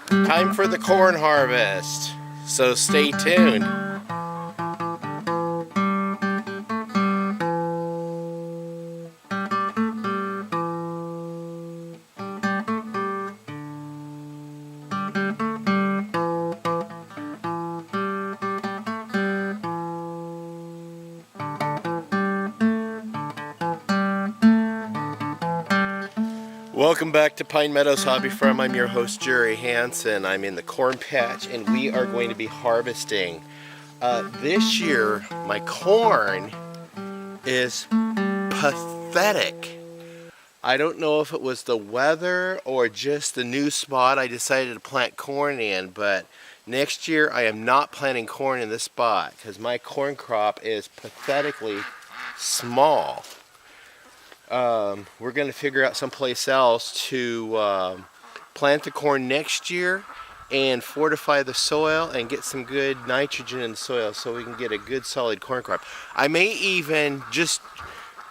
Time for the corn harvest, so stay tuned. Welcome back to Pine Meadows Hobby Farm. I'm your host, Jerry Hansen. I'm in the corn patch and we are going to be harvesting. This year, my corn is pathetic. I don't know if it was the weather or just the new spot I decided to plant corn in, but next year I am not planting corn in this spot because my corn crop is pathetically small. We're going to figure out someplace else to plant the corn next year and fortify the soil and get some good nitrogen in the soil so we can get a good solid corn crop. I may even just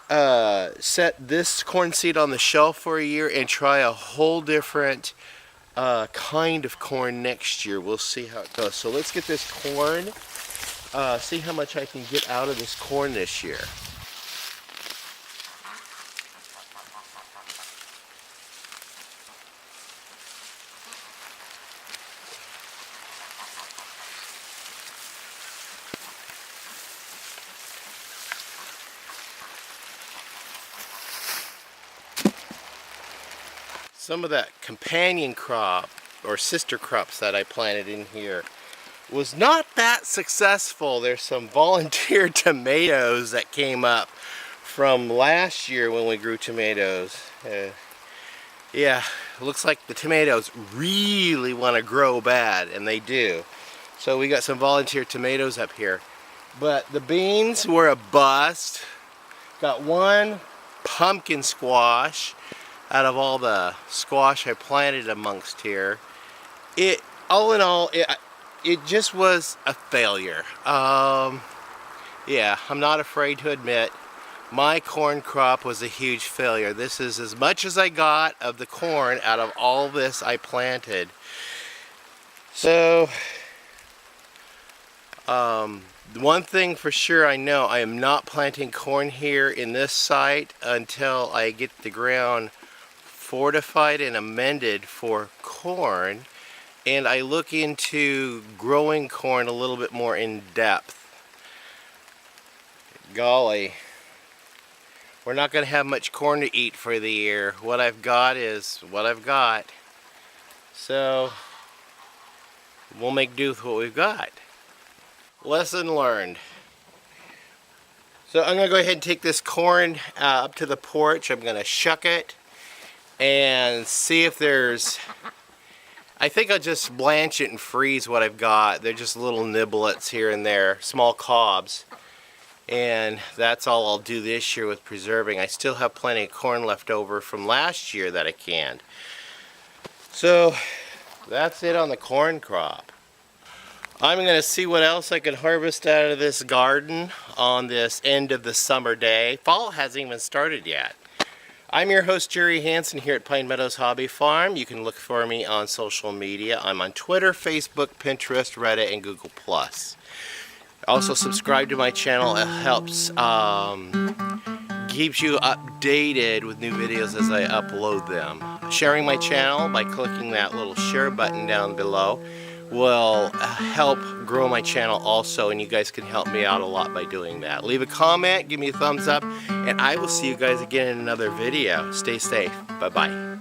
set this corn seed on the shelf for a year and try a whole different kind of corn next year. We'll see how it goes. So let's get this corn, see how much I can get out of this corn this year. Some of that companion crop or sister crops that I planted in here was not that successful. There's some volunteer tomatoes that came up from last year when we grew tomatoes. Yeah, looks like the tomatoes really want to grow bad, and they do. So we got some volunteer tomatoes up here. But the beans were a bust. Got one pumpkin squash out of all the squash I planted amongst here. All in all, it just was a failure. Yeah, I'm not afraid to admit my corn crop was a huge failure. This is as much as I got of the corn out of all this I planted. So, one thing for sure I know, I am not planting corn here in this site until I get the ground fortified and amended for corn, and I look into growing corn a little bit more in depth. Golly, we're not going to have much corn to eat for the year. What I've got is what I've got, so we'll make do with what we've got. Lesson learned. So I'm going to go ahead and take this corn up to the porch. I'm going to shuck it and see if there's, I think I'll just blanch it and freeze what I've got. They're just little niblets here and there, small cobs. And that's all I'll do this year with preserving. I still have plenty of corn left over from last year that I canned. So that's it on the corn crop. I'm going to see what else I could harvest out of this garden on this end of the summer day. Fall hasn't even started yet. I'm your host, Jerry Hansen, here at Pine Meadows Hobby Farm. You can look for me on social media. I'm on Twitter, Facebook, Pinterest, Reddit, and Google+. Also, subscribe to my channel. It helps, keeps you updated with new videos as I upload them. Sharing my channel by clicking that little share button down below will help grow my channel also, and you guys can help me out a lot by doing that. Leave a comment, give me a thumbs up, and I will see you guys again in another video. Stay safe. Bye-bye.